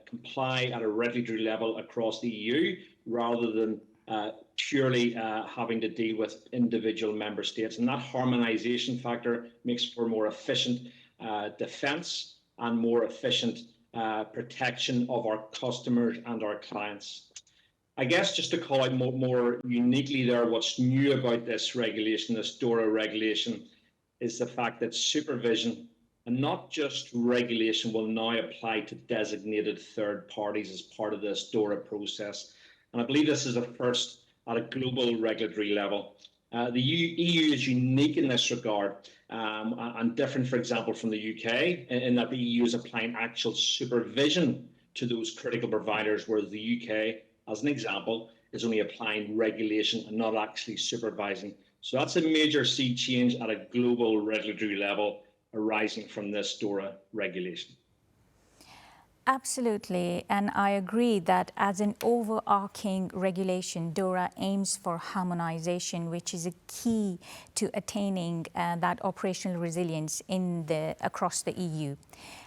comply at a regulatory level across the EU rather than purely having to deal with individual member states. And that harmonisation factor makes for more efficient defence and more efficient protection of our customers and our clients. I guess just to call out more uniquely there, what's new about this regulation, this DORA regulation, is the fact that supervision and not just regulation will now apply to designated third parties as part of this DORA process. And I believe this is a first at a global regulatory level. The EU is unique in this regard and different, for example, from the UK, in that the EU is applying actual supervision to those critical providers, where the UK, as an example, is only applying regulation and not actually supervising. So that's a major sea change at a global regulatory level arising from this DORA regulation. Absolutely, and I agree that as an overarching regulation, DORA aims for harmonization, which is a key to attaining that operational resilience across the EU.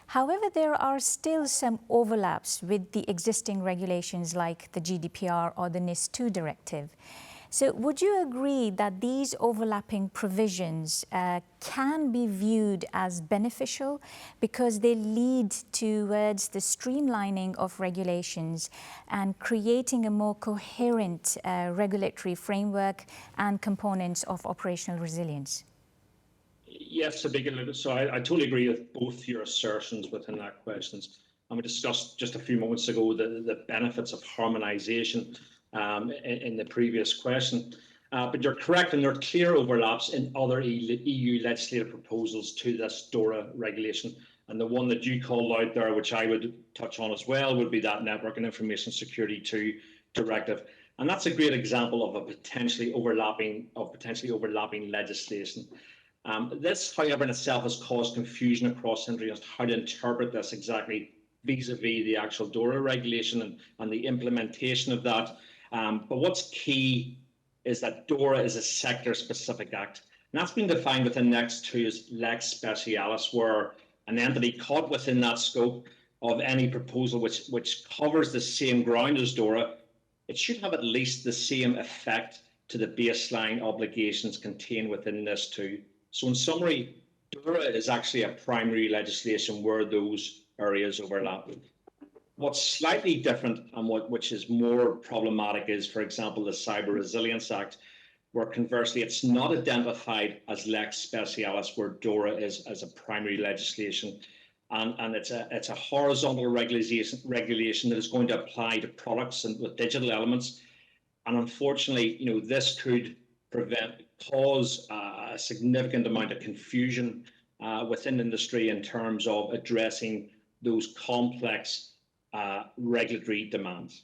However, there are still some overlaps with the existing regulations like the GDPR or the NIS2 directive. So would you agree that these overlapping provisions can be viewed as beneficial because they lead towards the streamlining of regulations and creating a more coherent regulatory framework and components of operational resilience? Yes, Sabika, so I totally agree with both your assertions within that question. And we discussed just a few moments ago the benefits of harmonization in the previous question. But you're correct, and there are clear overlaps in other EU legislative proposals to this DORA regulation. And the one that you called out there, which I would touch on as well, would be that Network and Information Security 2 directive. And that's a great example of a potentially overlapping legislation. This, however, in itself has caused confusion across industry as to how to interpret this exactly vis-a-vis the actual DORA regulation and the implementation of that. But what's key is that DORA is a sector-specific act. And that's been defined within Next 2 as lex specialis, where an entity caught within that scope of any proposal which covers the same ground as DORA, it should have at least the same effect to the baseline obligations contained within this too. So in summary, DORA is actually a primary legislation where those areas overlap. What's slightly different and which is more problematic is, for example, the Cyber Resilience Act, where conversely it's not identified as lex specialis, where DORA is as a primary legislation. And it's a horizontal regulation that is going to apply to products and with digital elements. And unfortunately, this could cause a significant amount of confusion within industry in terms of addressing those complex regulatory demands.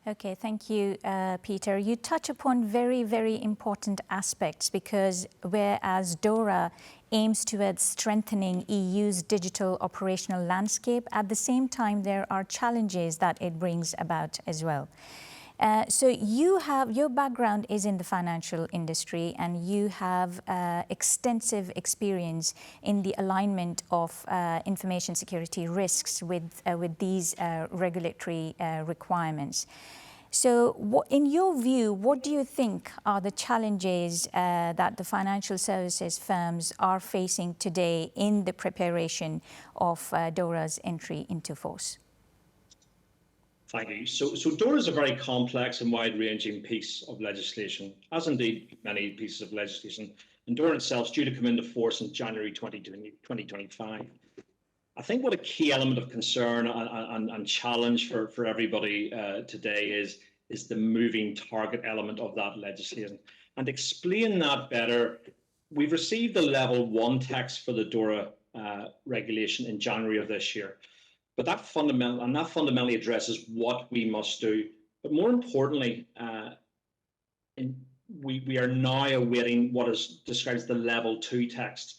Okay, thank you, Peter. You touch upon very, very important aspects because whereas DORA aims towards strengthening EU's digital operational landscape, at the same time there are challenges that it brings about as well. So your background is in the financial industry and you have extensive experience in the alignment of information security risks with these regulatory requirements. So in your view, what do you think are the challenges that the financial services firms are facing today in the preparation of DORA's entry into force? Thank you. So DORA is a very complex and wide-ranging piece of legislation, as indeed many pieces of legislation. And DORA itself is due to come into force in January 2025. I think what a key element of concern and challenge for everybody today is the moving target element of that legislation. And to explain that better, we've received the level 1 text for the DORA regulation in January of this year. But that fundamentally addresses what we must do. But more importantly, we are now awaiting what is described as the level 2 text.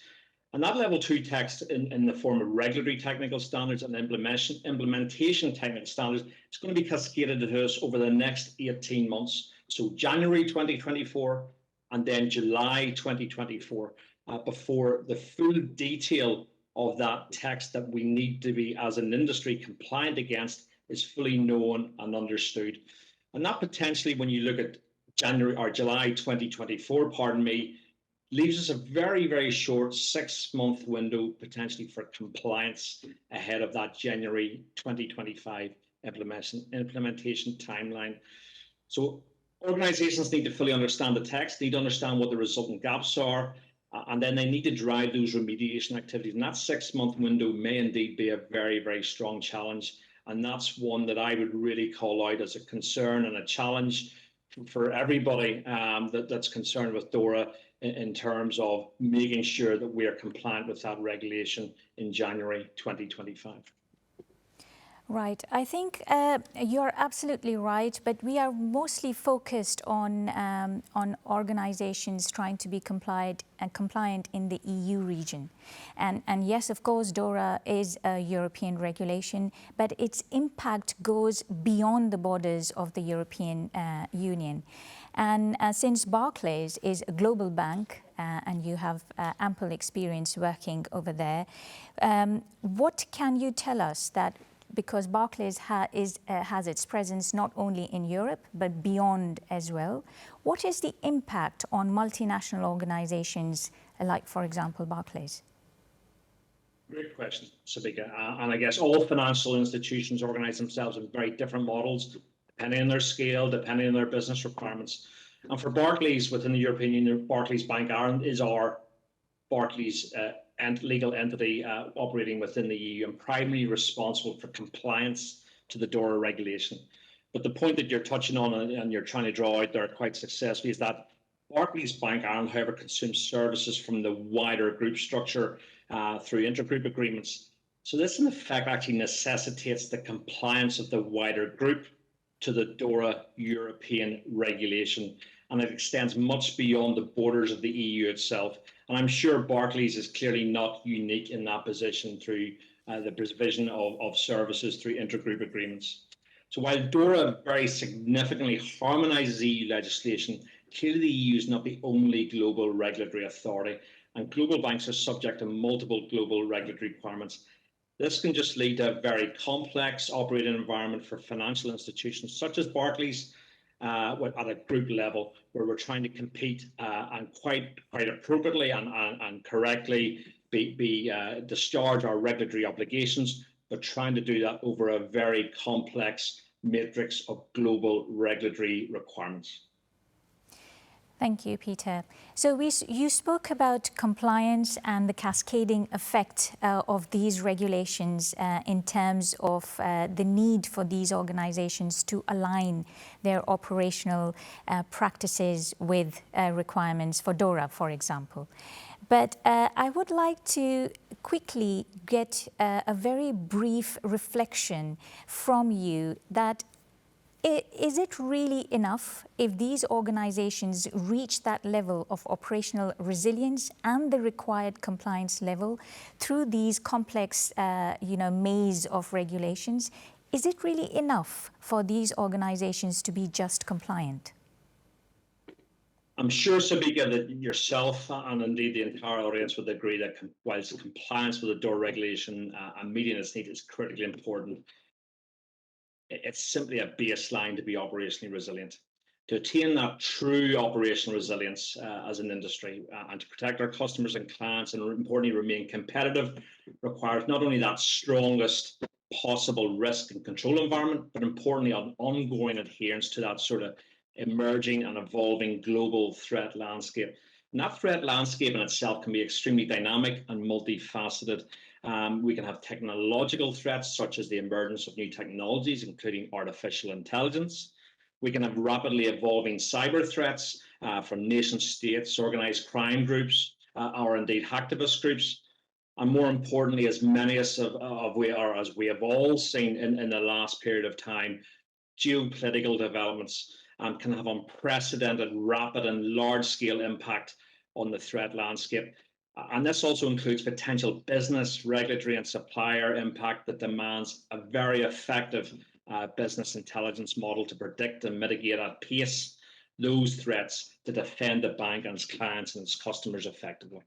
And that level 2 text in the form of regulatory technical standards and implementation technical standards, it's going to be cascaded to us over the next 18 months. So January 2024 and then July 2024, before the full detail of that text that we need to be as an industry compliant against is fully known and understood. And that potentially, when you look at July 2024, leaves us a very, very short 6-month window potentially for compliance ahead of that January 2025 implementation timeline. So organizations need to fully understand the text, need to understand what the resultant gaps are, and then they need to drive those remediation activities. And that 6-month window may indeed be a very, very strong challenge. And that's one that I would really call out as a concern and a challenge for everybody that's concerned with DORA in terms of making sure that we are compliant with that regulation in January 2025. Right. I think you're absolutely right, but we are mostly focused on organizations trying to be compliant in the EU region. And yes, of course, DORA is a European regulation, but its impact goes beyond the borders of the European Union. And since Barclays is a global bank, and you have ample experience working over there, what can you tell us that, because Barclays has its presence not only in Europe, but beyond as well, what is the impact on multinational organizations like, for example, Barclays? Great question, Sabika. And I guess all financial institutions organize themselves in very different models, depending on their scale, depending on their business requirements. And for Barclays, within the European Union, Barclays Bank Ireland is our Barclays legal entity operating within the EU and primarily responsible for compliance to the DORA regulation. But the point that you're touching on and you're trying to draw out there quite successfully is that Barclays Bank Ireland, however, consumes services from the wider group structure through intergroup agreements. So this, in effect, actually necessitates the compliance of the wider group to the DORA European regulation, and it extends much beyond the borders of the EU itself. And I'm sure Barclays is clearly not unique in that position through the provision of services through intergroup agreements. So while DORA very significantly harmonises EU legislation, clearly the EU is not the only global regulatory authority, and global banks are subject to multiple global regulatory requirements. This can just lead to a very complex operating environment for financial institutions such as Barclays, at a group level, where we're trying to compete and quite appropriately and correctly discharge our regulatory obligations, but trying to do that over a very complex matrix of global regulatory requirements. Thank you, Peter. So you spoke about compliance and the cascading effect of these regulations in terms of the need for these organizations to align their operational practices with requirements for DORA, for example. But I would like to quickly get a very brief reflection from you that is it really enough if these organizations reach that level of operational resilience and the required compliance level through these complex, maze of regulations? Is it really enough for these organizations to be just compliant? I'm sure, Sabika, that yourself and indeed the entire audience would agree that whilst compliance with the DORA regulation and meeting its needs is critically important, it's simply a baseline to be operationally resilient. To attain that true operational resilience as an industry and to protect our customers and clients and importantly remain competitive requires not only that strongest possible risk and control environment, but importantly an ongoing adherence to that sort of emerging and evolving global threat landscape. And that threat landscape in itself can be extremely dynamic and multifaceted. We can have technological threats such as the emergence of new technologies, including artificial intelligence. We can have rapidly evolving cyber threats from nation states, organized crime groups, or indeed hacktivist groups. And more importantly, as many as we have all seen in the last period of time, geopolitical developments can have unprecedented, rapid and large-scale impact on the threat landscape. And this also includes potential business, regulatory and supplier impact that demands a very effective business intelligence model to predict and mitigate at pace those threats to defend the bank and its clients and its customers effectively.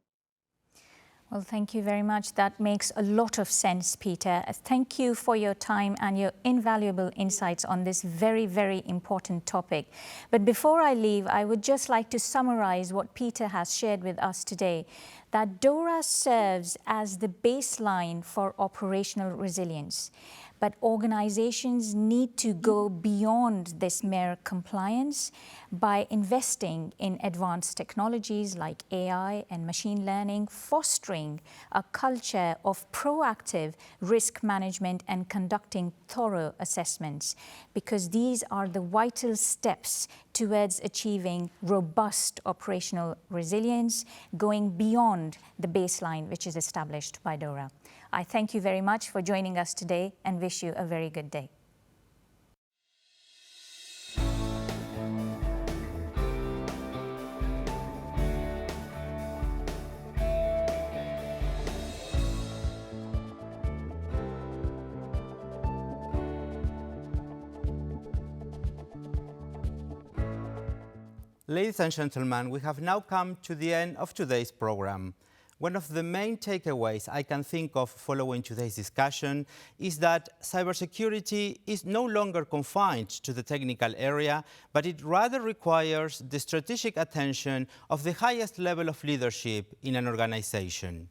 Well, thank you very much. That makes a lot of sense, Peter. Thank you for your time and your invaluable insights on this very, very important topic. But before I leave, I would just like to summarize what Peter has shared with us today, that DORA serves as the baseline for operational resilience. But organizations need to go beyond this mere compliance by investing in advanced technologies like AI and machine learning, fostering a culture of proactive risk management and conducting thorough assessments, because these are the vital steps towards achieving robust operational resilience, going beyond the baseline which is established by DORA. I thank you very much for joining us today and wish you a very good day. Ladies and gentlemen, we have now come to the end of today's program. One of the main takeaways I can think of following today's discussion is that cybersecurity is no longer confined to the technical area, but it rather requires the strategic attention of the highest level of leadership in an organization.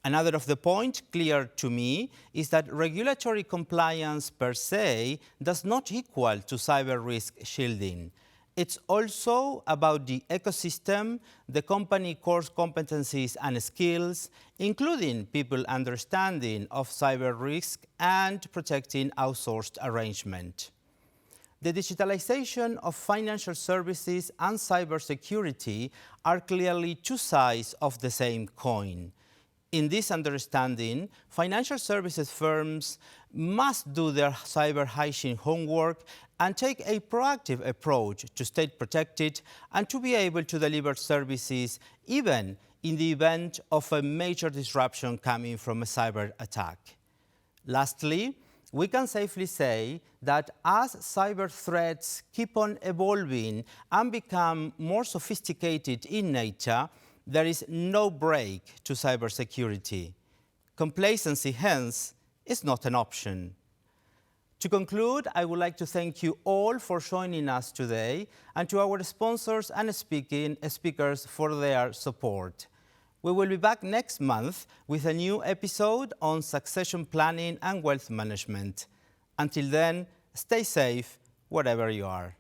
Another of the points clear to me is that regulatory compliance per se does not equal to cyber risk shielding. It's also about the ecosystem, the company core competencies and skills, including people understanding of cyber risk and protecting outsourced arrangement. The digitalization of financial services and cybersecurity are clearly two sides of the same coin. In this understanding, financial services firms must do their cyber hygiene homework and take a proactive approach to stay protected and to be able to deliver services even in the event of a major disruption coming from a cyber attack. Lastly, we can safely say that as cyber threats keep on evolving and become more sophisticated in nature, there is no break to cybersecurity. Complacency, hence, is not an option. To conclude, I would like to thank you all for joining us today and to our sponsors and speakers for their support. We will be back next month with a new episode on succession planning and wealth management. Until then, stay safe wherever you are.